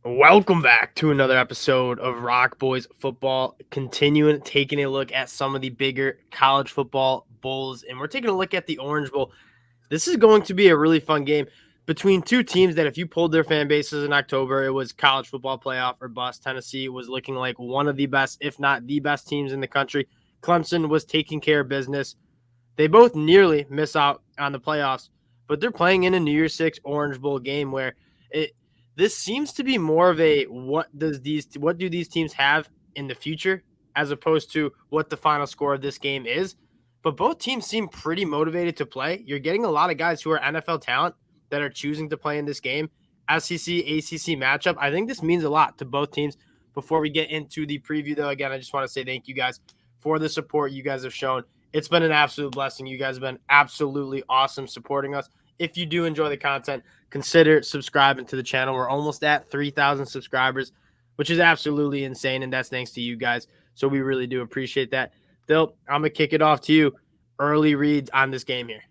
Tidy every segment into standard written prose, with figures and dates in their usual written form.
Welcome back to another episode of ROC Boys Football. Continuing taking a look at some of the bigger college football bowls, and we're taking a look at the Orange Bowl. This is going to be a really fun game between two teams that, if you pulled their fan bases in October, it was college football playoff or bust. Tennessee was looking like one of the best, if not the best teams in the country. Clemson was taking care of business. They both nearly miss out on the playoffs, but they're playing in a New Year's Six Orange Bowl game where it this seems to be more of a what do these teams have in the future as opposed to what the final score of this game is. But both teams seem pretty motivated to play. You're getting a lot of guys who are NFL talent that are choosing to play in this game. SEC ACC matchup. I think this means a lot to both teams. Before we get into the preview, though, again, I just want to say thank you guys for the support you guys have shown. It's been an absolute blessing. You guys have been absolutely awesome supporting us. If you do enjoy the content, consider subscribing to the channel. We're almost at 3,000 subscribers, which is absolutely insane, and that's thanks to you guys. So we really do appreciate that. Phil, I'm going to kick it off to you. Early reads on this game here.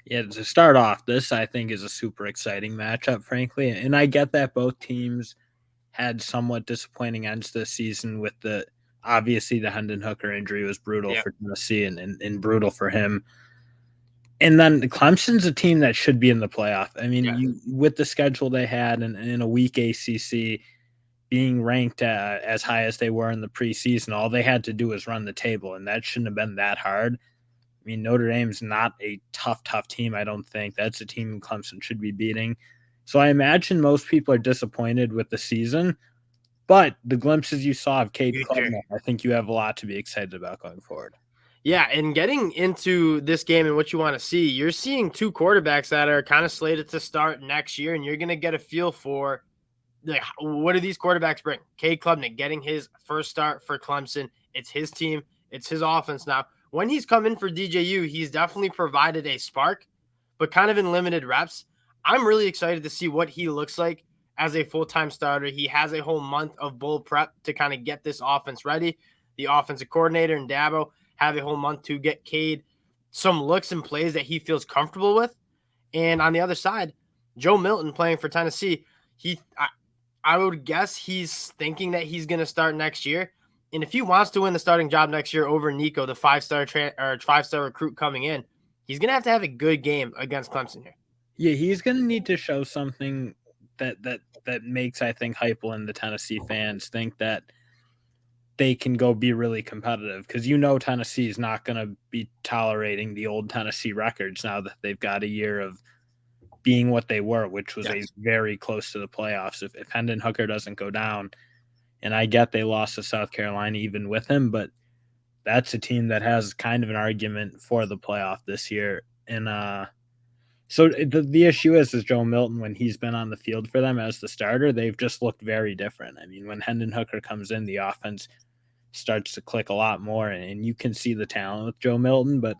Yeah, to start off, this I think is a super exciting matchup, frankly. And I get that both teams had somewhat disappointing ends this season with obviously the Hendon Hooker injury was brutal for Tennessee and brutal for him. And then Clemson's a team that should be in the playoff. I mean, with the schedule they had and in a weak ACC, being ranked as high as they were in the preseason, all they had to do was run the table, and that shouldn't have been that hard. I mean, Notre Dame's not a tough team, I don't think. That's a team Clemson should be beating. So I imagine most people are disappointed with the season, but the glimpses you saw of Cade Klubnik, I think you have a lot to be excited about going forward. Yeah, and getting into this game and what you want to see, you're seeing two quarterbacks that are kind of slated to start next year, and you're going to get a feel for what do these quarterbacks bring? Cade Klubnik getting his first start for Clemson. It's his team. It's his offense now. When he's come in for DJU, he's definitely provided a spark, but kind of in limited reps. I'm really excited to see what he looks like as a full-time starter. He has a whole month of bowl prep to kind of get this offense ready. The offensive coordinator and Dabo have a whole month to get Cade some looks and plays that he feels comfortable with. And on the other side, Joe Milton playing for Tennessee, I would guess he's thinking that he's going to start next year. And if he wants to win the starting job next year over Nico, the five-star recruit coming in, he's going to have a good game against Clemson here. Yeah, he's going to need to show something that makes, I think, Heupel and the Tennessee fans think that they can go be really competitive, because Tennessee is not going to be tolerating the old Tennessee records now that they've got a year of being what they were, which was a very close to the playoffs. If Hendon Hooker doesn't go down, and I get they lost to South Carolina even with him, but that's a team that has kind of an argument for the playoff this year. And so the issue is Joe Milton, when he's been on the field for them as the starter, they've just looked very different. I mean, when Hendon Hooker comes in, the offense starts to click a lot more, and you can see the talent with Joe Milton, but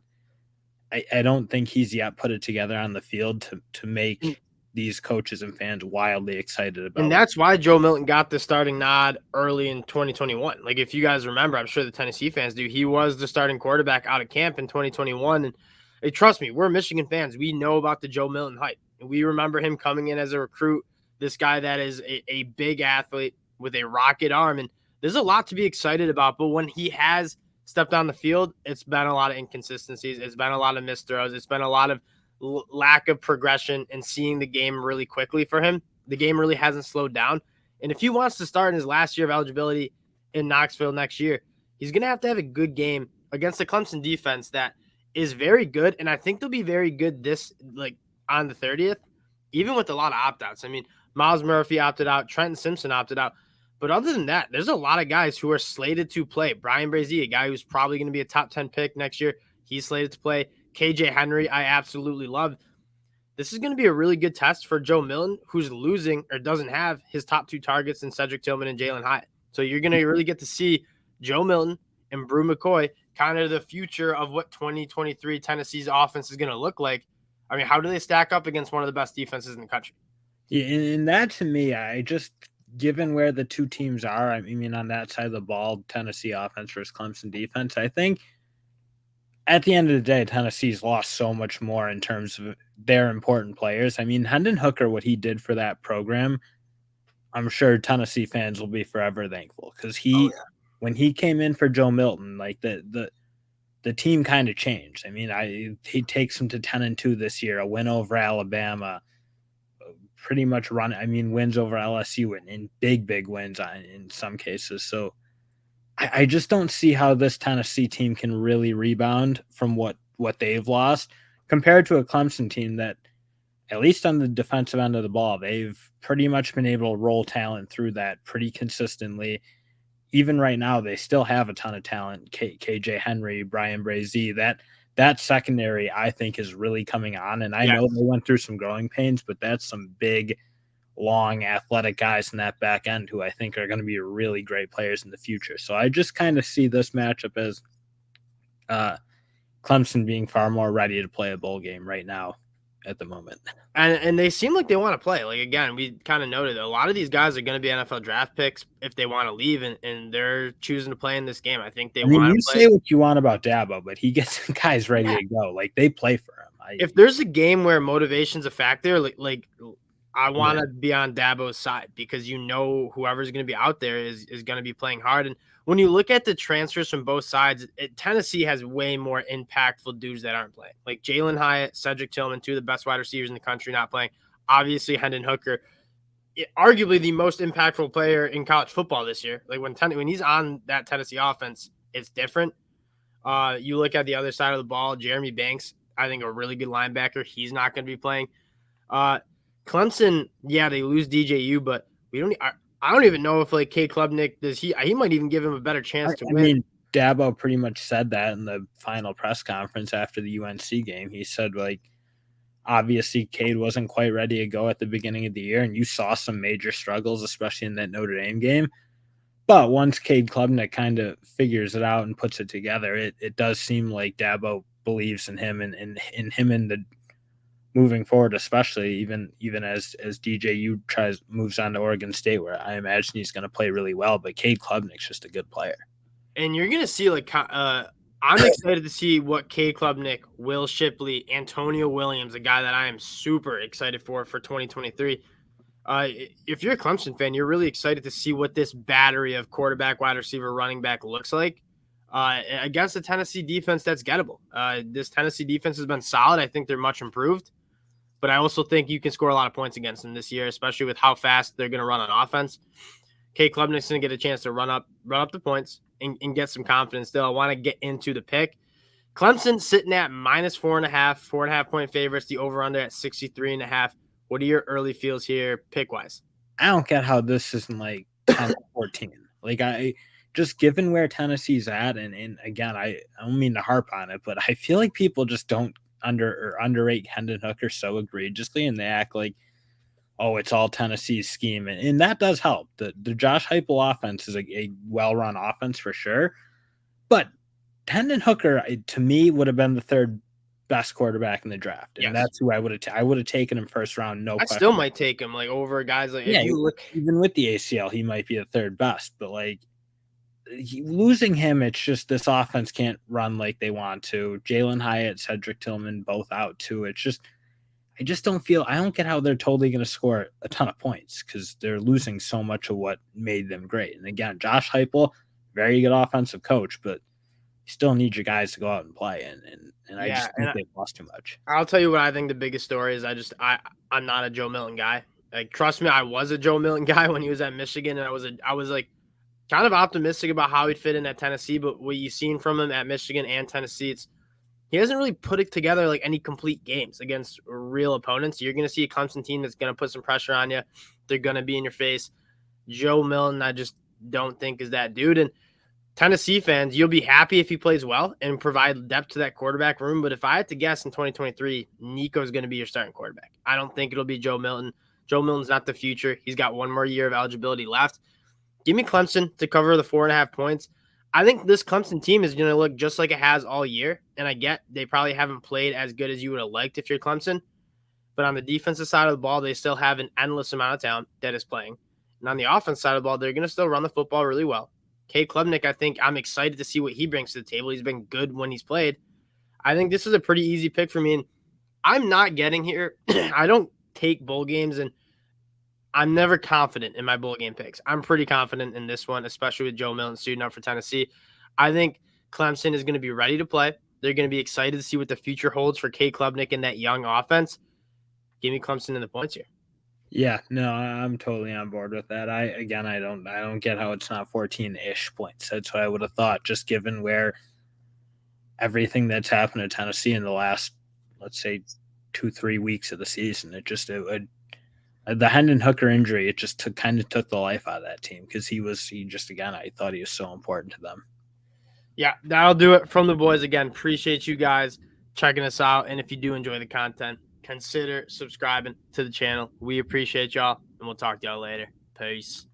I don't think he's yet put it together on the field to make these coaches and fans wildly excited about. And that's why Joe Milton got the starting nod early in 2021. Like, if you guys remember, I'm sure the Tennessee fans do, he was the starting quarterback out of camp in 2021. And hey, trust me, we're Michigan fans. We know about the Joe Milton hype. We remember him coming in as a recruit, this guy that is a big athlete with a rocket arm. And there's a lot to be excited about. But when he has stepped on the field, it's been a lot of inconsistencies. It's been a lot of missed throws. It's been a lot of lack of progression and seeing the game really quickly for him. The game really hasn't slowed down. And if he wants to start in his last year of eligibility in Knoxville next year, he's going to have a good game against the Clemson defense that is very good. And I think they'll be very good on the 30th, even with a lot of opt-outs. I mean, Miles Murphy opted out. Trenton Simpson opted out. But other than that, there's a lot of guys who are slated to play. Brian Brazee, a guy who's probably going to be a top 10 pick next year, he's slated to play. KJ Henry, I absolutely love. This is going to be a really good test for Joe Milton, who's losing or doesn't have his top two targets in Cedric Tillman and Jalen Hyatt. So you're going to really get to see Joe Milton and Brew McCoy, kind of the future of what 2023 Tennessee's offense is going to look like. I mean, how do they stack up against one of the best defenses in the country? Yeah, and that to me, given where the two teams are, I mean, on that side of the ball, Tennessee offense versus Clemson defense, I think at the end of the day, Tennessee's lost so much more in terms of their important players. I mean, Hendon Hooker, what he did for that program, I'm sure Tennessee fans will be forever thankful because Oh yeah. when he came in for Joe Milton, like the team kind of changed. I mean, he takes them to 10-2 this year, a win over Alabama, pretty much run. I mean, wins over LSU and big wins in some cases. So I just don't see how this Tennessee team can really rebound from what they've lost compared to a Clemson team that, at least on the defensive end of the ball, they've pretty much been able to roll talent through that pretty consistently. Even right now, they still have a ton of talent. KJ Henry, Brian Brazee, that secondary, I think, is really coming on. And I Yeah. know they went through some growing pains, but that's some big, long, athletic guys in that back end who I think are going to be really great players in the future. So I just kind of see this matchup as Clemson being far more ready to play a bowl game right now at the moment. And they seem like they want to play. Like, again, we kind of noted a lot of these guys are going to be NFL draft picks if they want to leave, and they're choosing to play in this game. I think they I mean, want you to play. say what you want about Dabo, but he gets guys ready to go. Like, they play for him. If there's a game where motivation's a factor, like I want Yeah. to be on Dabo's side because whoever's going to be out there is going to be playing hard. And when you look at the transfers from both sides, Tennessee has way more impactful dudes that aren't playing. Like Jalen Hyatt, Cedric Tillman, two of the best wide receivers in the country not playing. Obviously, Hendon Hooker, arguably the most impactful player in college football this year. Like when he's on that Tennessee offense, it's different. You look at the other side of the ball, Jeremy Banks, I think a really good linebacker. He's not going to be playing. Clemson, yeah, they lose DJU, but I don't even know if like K Klubnik he might even give him a better chance to win. I mean, Dabo pretty much said that in the final press conference after the UNC game. He said, like, obviously Cade wasn't quite ready to go at the beginning of the year, and you saw some major struggles, especially in that Notre Dame game. But once Cade Klubnik kind of figures it out and puts it together, it does seem like Dabo believes in him and in him in the moving forward, especially even as DJU moves on to Oregon State, where I imagine he's going to play really well. But Cade Klubnik's just a good player, and you're gonna see I'm excited to see what K Klubnik, Will Shipley, Antonio Williams, a guy that I am super excited for 2023. If you're a Clemson fan, you're really excited to see what this battery of quarterback, wide receiver, running back looks like against a Tennessee defense that's gettable. This Tennessee defense has been solid. I think they're much improved, but I also think you can score a lot of points against them this year, especially with how fast they're going to run on offense. K Klubnik's going to get a chance to run up the points and get some confidence still. I want to get into the pick. Clemson sitting at -4.5, 4.5 point favorites, the over-under at 63.5. What are your early feels here, pick-wise? I don't get how this isn't like 10-14. Like, I just given where Tennessee's at, and again, I don't mean to harp on it, but I feel like people just don't underrate Hendon Hooker so egregiously, and they act like, oh, it's all Tennessee's scheme, and that does help. The Josh Heupel offense is a well-run offense for sure, but Hendon Hooker, to me, would have been the third best quarterback in the draft, and Yes. that's who I would have taken him first round. No, I question. still might take him like over guys like Yeah, if you look. even with the ACL, he might be the third best, but like losing him, it's just this offense can't run like they want to. Jalen Hyatt, Cedric Tillman, both out too. It's just I don't get how they're totally going to score a ton of points because they're losing so much of what made them great. And again, Josh Heupel, very good offensive coach, but you still need your guys to go out and play. And I just think they've lost too much. I'll tell you what I think the biggest story is. I'm not a Joe Milton guy. Like, trust me, I was a Joe Milton guy when he was at Michigan, and I was like kind of optimistic about how he'd fit in at Tennessee. But what you've seen from him at Michigan and Tennessee, he hasn't really put it together like any complete games against real opponents. You're going to see a Clemson team that's going to put some pressure on you. They're going to be in your face. Joe Milton, I just don't think is that dude. And Tennessee fans, you'll be happy if he plays well and provide depth to that quarterback room. But if I had to guess in 2023, Nico's going to be your starting quarterback. I don't think it'll be Joe Milton. Joe Milton's not the future. He's got one more year of eligibility left. Give me Clemson to cover the 4.5 points. I think this Clemson team is going to look just like it has all year. And I get they probably haven't played as good as you would have liked if you're Clemson. But on the defensive side of the ball, they still have an endless amount of talent that is playing. And on the offense side of the ball, they're going to still run the football really well. K Klubnik, I think I'm excited to see what he brings to the table. He's been good when he's played. I think this is a pretty easy pick for me. And I'm not getting here. I don't take bowl games, and I'm never confident in my bowl game picks. I'm pretty confident in this one, especially with Joe Milton suiting up for Tennessee. I think Clemson is going to be ready to play. They're going to be excited to see what the future holds for Kay Klubnik and that young offense. Give me Clemson in the points here. Yeah, no, I'm totally on board with that. I don't get how it's not 14-ish points. That's what I would have thought, just given where everything that's happened to Tennessee in the last, let's say, 2-3 weeks of the season. The Hendon Hooker injury, it just kind of took the life out of that team because I thought he was so important to them. Yeah, that'll do it from the boys. Again, appreciate you guys checking us out. And if you do enjoy the content, consider subscribing to the channel. We appreciate y'all, and we'll talk to y'all later. Peace.